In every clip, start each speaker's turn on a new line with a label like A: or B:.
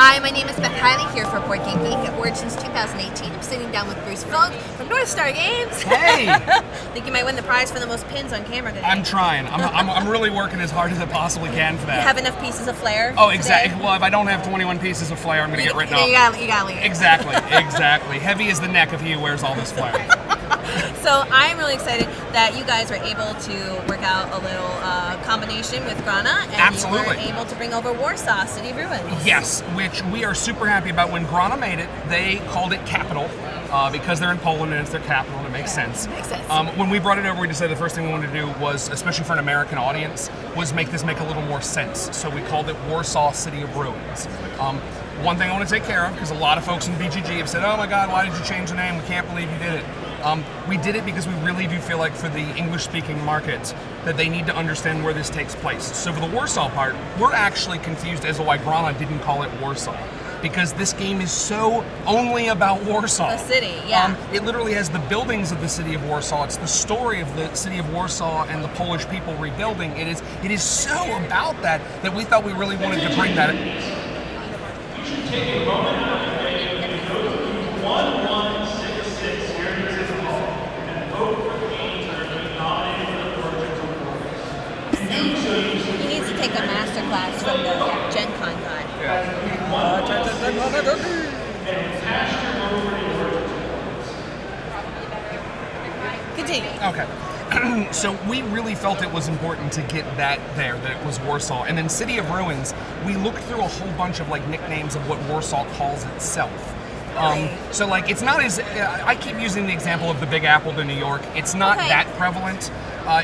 A: Hi, my name is Beth Hiley here for Board Game Geek at Origins 2018. I'm sitting down with Bruce Vogt from North Star Games.
B: Hey!
A: Think you might win the prize for the most pins on camera today.
B: I'm trying. I'm really working as hard as I possibly can for that.
A: You have enough pieces of flair?
B: Oh, exactly.
A: Today?
B: Well, if I don't have 21 pieces of flair, I'm going to get written off.
A: You gotta leave it.
B: Exactly. Heavy is the neck of he who wears all this flair.
A: So I'm really excited that you guys were able to work out a little combination with Grana, and
B: Absolutely.
A: you were able to bring over Warsaw, City of Ruins.
B: Yes, which we are super happy about. When Grana made it, they called it Capital because they're in Poland and it's their capital, and it makes sense.
A: Makes sense.
B: When we brought it over, we decided the first thing we wanted to do was, especially for an American audience, was make this make a little more sense. So we called it Warsaw, City of Ruins. One thing I want to take care of, because a lot of folks in BGG have said, oh my God, why did you change the name? We can't believe you did it. We did it because we really do feel like for the English-speaking market that they need to understand where this takes place. So for the Warsaw part, we're actually confused as to why Grana didn't call it Warsaw. Because this game is so only about Warsaw.
A: The city, yeah.
B: It literally has the buildings of the city of Warsaw. It's the story of the city of Warsaw and the Polish people rebuilding. It is so about that we thought we really wanted to bring that.
C: You should take a moment and go to 1166 here in City Hall and vote for the games that are being nominated for the Origins Award.
A: He needs to take a master class from the Gen Con guy. Continue.
B: Okay. So we really felt it was important to get that there, that it was Warsaw. And then City of Ruins, we looked through a whole bunch of like nicknames of what Warsaw calls itself. So like it's not as, I keep using the example of the Big Apple to New York. It's not that prevalent.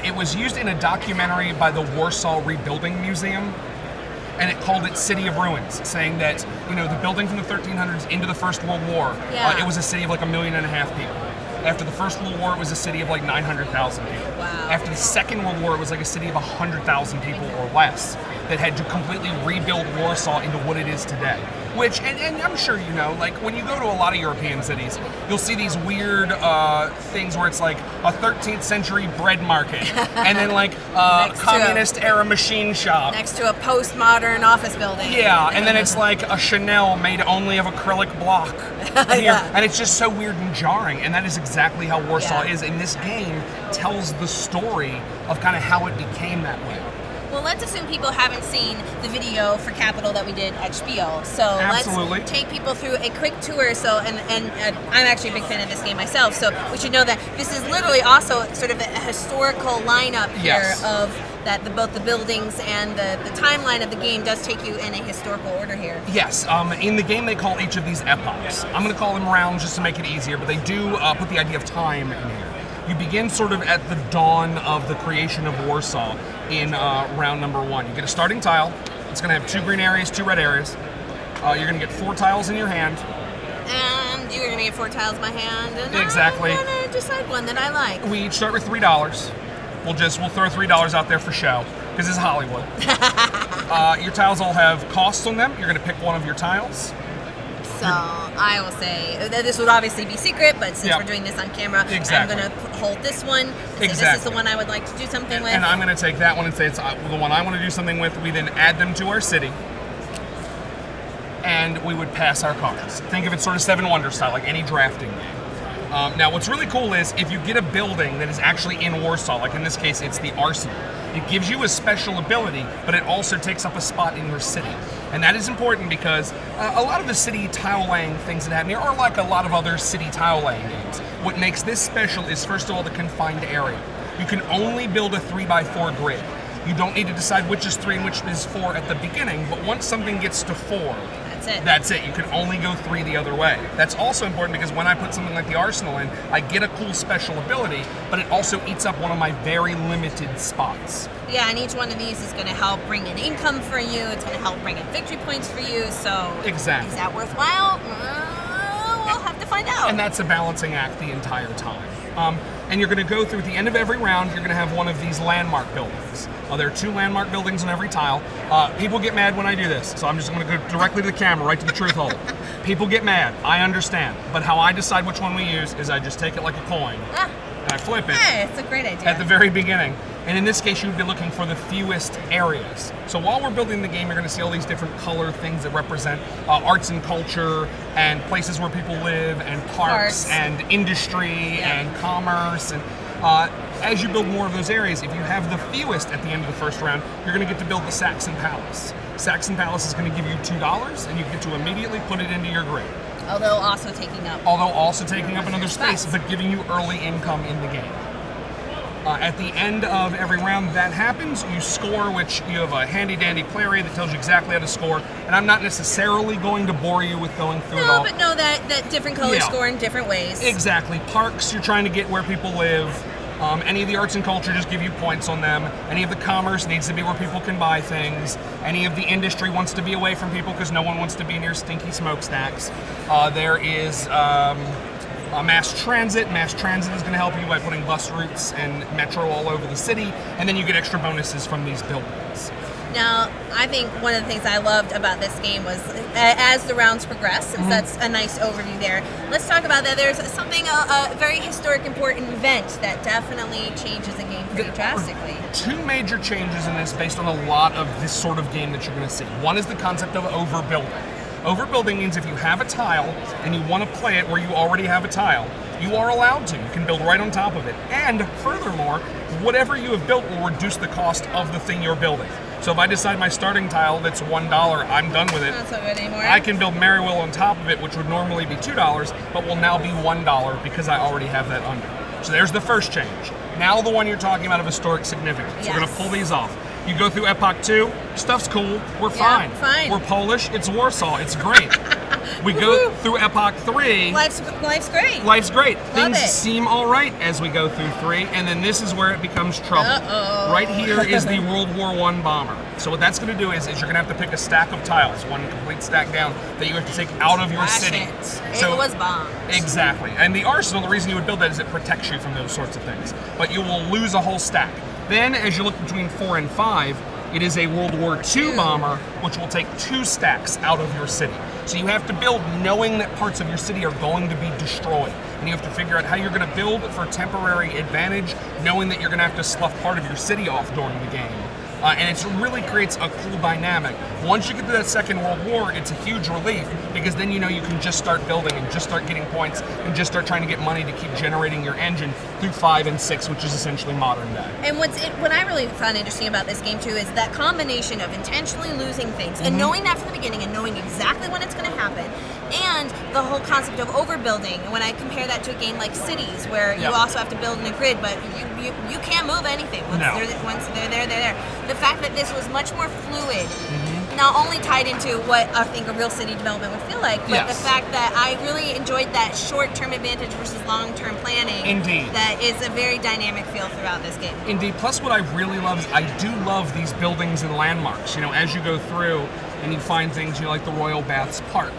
B: It was used in a documentary by the Warsaw Rebuilding Museum, and it called it City of Ruins, saying that, you know, the building from the 1300s into the First World War, it was a city of like 1.5 million people. After the First World War, it was a city of like 900,000 people.
A: Wow.
B: After the Second World War, it was like a city of 100,000 people or less that had to completely rebuild Warsaw into what it is today. Which, and I'm sure you know, like when you go to a lot of European cities, you'll see these weird things where it's like a 13th century bread market, and then like a communist-era machine shop.
A: Next to a postmodern office building.
B: Yeah, and then it's like a Chanel made only of acrylic block. Here. And it's just so weird and jarring, and that is exactly how Warsaw is. And this game tells the story of kind of how it became that way.
A: Well, let's assume people haven't seen the video for Capital that we did at Spiel. So let's take people through a quick tour. So, and I'm actually a big fan of this game myself. So we should know that this is literally also sort of a historical lineup here of that both the buildings and the timeline of the game does take you in a historical order here.
B: Yes. In the game, they call each of these epochs. I'm going to call them rounds just to make it easier, but they do put the idea of time in here. You begin sort of at the dawn of the creation of Warsaw in round number 1. You get a starting tile. It's going to have 2 green areas, 2 red areas. You're going to get 4 tiles in your hand.
A: And you're going to get 4 tiles in my hand. And
B: exactly.
A: I'm going to decide one that I like.
B: We each start with $3. We'll throw $3 out there for show, because it's Hollywood. Your tiles all have costs on them. You're going to pick one of your tiles.
A: So I will say, this would obviously be secret, but since we're doing this on camera, I'm going to hold this one and say this is the one I would like to do something with.
B: And I'm going to take that one and say it's the one I want to do something with. We then add them to our city, and we would pass our cards. Think of it sort of Seven Wonders style, like any drafting game. Now, what's really cool is if you get a building that is actually in Warsaw, like in this case, it's the Arsenal, it gives you a special ability, but it also takes up a spot in your city. And that is important because a lot of the city tile laying things that happen here are like a lot of other city tile laying games. What makes this special is, first of all, the confined area. You can only build a 3x4 grid. You don't need to decide which is 3 and which is 4 at the beginning, but once something gets to 4, that's it. You can only go 3 the other way. That's also important because when I put something like the Arsenal in, I get a cool special ability, but it also eats up one of my very limited spots.
A: Yeah, and each one of these is going to help bring in income for you. It's going to help bring in victory points for you. So is that worthwhile? We'll have to find out.
B: And that's a balancing act the entire time. And you're going to go through, at the end of every round, you're going to have one of these landmark buildings. There are 2 landmark buildings on every tile. People get mad when I do this, so I'm just going to go directly to the camera, right to the truth hole. People get mad. I understand. But how I decide which one we use is I just take it like a coin, and I flip it.
A: Hey, it's a great idea.
B: At the very beginning. And in this case, you would be looking for the fewest areas. So while we're building the game, you're going to see all these different color things that represent arts and culture and places where people live and parks and industry and commerce. And as you build more of those areas, if you have the fewest at the end of the first round, you're going to get to build the Saxon Palace. Saxon Palace is going to give you $2, and you get to immediately put it into your grid.
A: Although also taking up
B: another space, but giving you early income in the game. At the end of every round that happens, you score, which you have a handy-dandy player aid that tells you exactly how to score. And I'm not necessarily going to bore you with going through it all.
A: No, but know that different colors score in different ways.
B: Exactly. Parks, you're trying to get where people live. Any of the arts and culture, just give you points on them. Any of the commerce needs to be where people can buy things. Any of the industry wants to be away from people because no one wants to be near stinky smokestacks. There is mass transit. Mass transit is going to help you by putting bus routes and metro all over the city. And then you get extra bonuses from these buildings.
A: Now, I think one of the things I loved about this game was as the rounds progress, since that's a nice overview there, let's talk about that. There's something, a very historic, important event that definitely changes the game pretty drastically.
B: Two major changes in this based on a lot of this sort of game that you're going to see. One is the concept of overbuilding. Overbuilding means if you have a tile and you want to play it where you already have a tile, you are allowed to. You can build right on top of it. And furthermore, whatever you have built will reduce the cost of the thing you're building. So if I decide my starting tile that's $1, I'm done with it.
A: Not so good anymore.
B: I can build Merrywill on top of it, which would normally be $2, but will now be $1 because I already have that under. So there's the first change. Now the one you're talking about of historic significance.
A: Yes.
B: We're going to pull these off. You go through Epoch 2, stuff's cool, we're fine. We're Polish, it's Warsaw, it's great. We go through Epoch 3.
A: Life's great.
B: Life's great.
A: Love
B: Things
A: it.
B: seem all right as we go through 3, and then this is where it becomes trouble.
A: Uh-oh.
B: Right here is the World War I bomber. So what that's going to do is you're going to have to pick a stack of tiles, one complete stack down, that you have to take out of your city.
A: It was bombed.
B: Exactly. And the arsenal, the reason you would build that is it protects you from those sorts of things. But you will lose a whole stack. Then, as you look between 4 and 5, it is a World War II bomber, which will take 2 stacks out of your city. So you have to build knowing that parts of your city are going to be destroyed. And you have to figure out how you're going to build for temporary advantage, knowing that you're going to have to slough part of your city off during the game. And it really creates a cool dynamic. Once you get to that Second World War, it's a huge relief because then you know you can just start building and just start getting points and just start trying to get money to keep generating your engine through 5 and 6, which is essentially modern day.
A: And what I really found interesting about this game too is that combination of intentionally losing things and knowing that from the beginning and knowing exactly when it's going to happen, and the whole concept of overbuilding. And when I compare that to a game like Cities, where you also have to build in a grid, but you can't move anything. Once they're there, they're there. The fact that this was much more fluid, not only tied into what I think a real city development would feel like, but the fact that I really enjoyed that short-term advantage versus long-term planning.
B: Indeed.
A: That is a very dynamic feel throughout this game.
B: Indeed. Plus, what I really love is I do love these buildings and landmarks. You know, as you go through and you find things, you know, like the Royal Baths Park.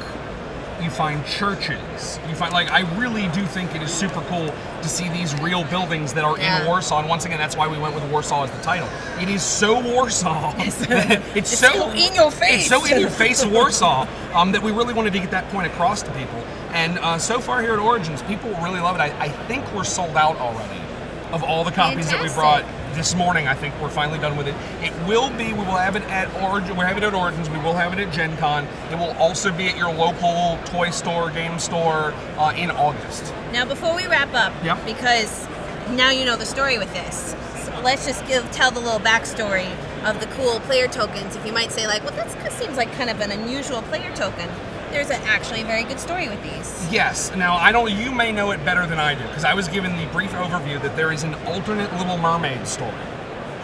B: You find churches. You find, like, I really do think it is super cool to see these real buildings that are in Warsaw. And once again, that's why we went with Warsaw as the title. It is so Warsaw. It's so in your face. It's so in your face Warsaw that we really wanted to get that point across to people. And so far here at Origins, people really love it. I think we're sold out already of all the copies that we brought. This morning, I think we're finally done with it. It will be, we will have it at Origins, we'll have it at Origins, we will have it at Gen Con. It will also be at your local toy store, game store in August.
A: Now, before we wrap up, because now you know the story with this, so let's just tell the little backstory of the cool player tokens. If you might say, like, well, that seems like kind of an unusual player token. There's actually a very good story with these.
B: Yes. Now, you may know it better than I do, because I was given the brief overview that there is an alternate Little Mermaid story.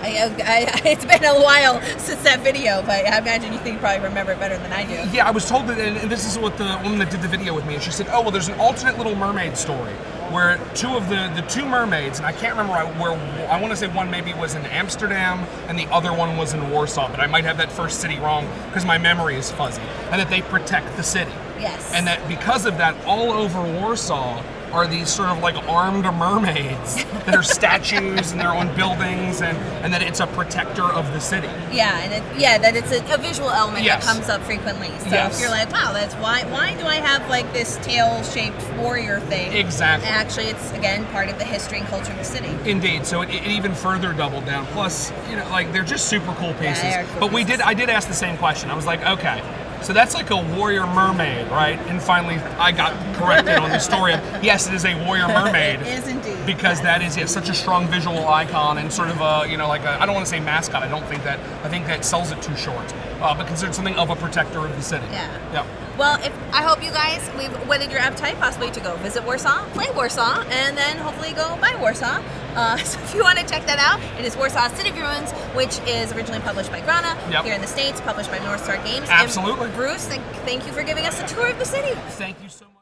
A: It's been a while since that video, but I imagine you probably remember it better than I do.
B: Yeah, I was told that, and this is what the woman that did the video with me, and she said, oh, well, there's an alternate Little Mermaid story where two of the two mermaids, and I can't remember where, I want to say one maybe was in Amsterdam and the other one was in Warsaw, but I might have that first city wrong because my memory is fuzzy, and that they protect the city.
A: Yes.
B: And that because of that, all over Warsaw, are these sort of like armed mermaids that are statues and they're on buildings, and that it's a protector of the city.
A: Yeah, and that it's a visual element that comes up frequently. So if you're like, wow, that's why do I have like this tail-shaped warrior thing?
B: Exactly.
A: Actually, it's again part of the history and culture of the city.
B: Indeed. So it even further doubled down. Plus, like they're just super cool pieces.
A: Yeah, they are cool
B: but I did ask the same question. I was like, okay, so that's like a warrior mermaid, right? And finally, I got corrected on the story of, yes, it is a warrior mermaid.
A: It is indeed.
B: Because that is such a strong visual icon and sort of a, like a, I don't want to say mascot. I think that sells it too short. But considered something of a protector of the city.
A: Yeah. Well, I hope you guys, we've whetted your appetite possibly to go visit Warsaw, play Warsaw, and then hopefully go buy Warsaw. So if you want to check that out, it is Warsaw City of Ruins, which is originally published by Grana here in the States, published by North Star Games.
B: Absolutely.
A: And Bruce, thank you for giving us a tour of the city.
B: Thank you so much.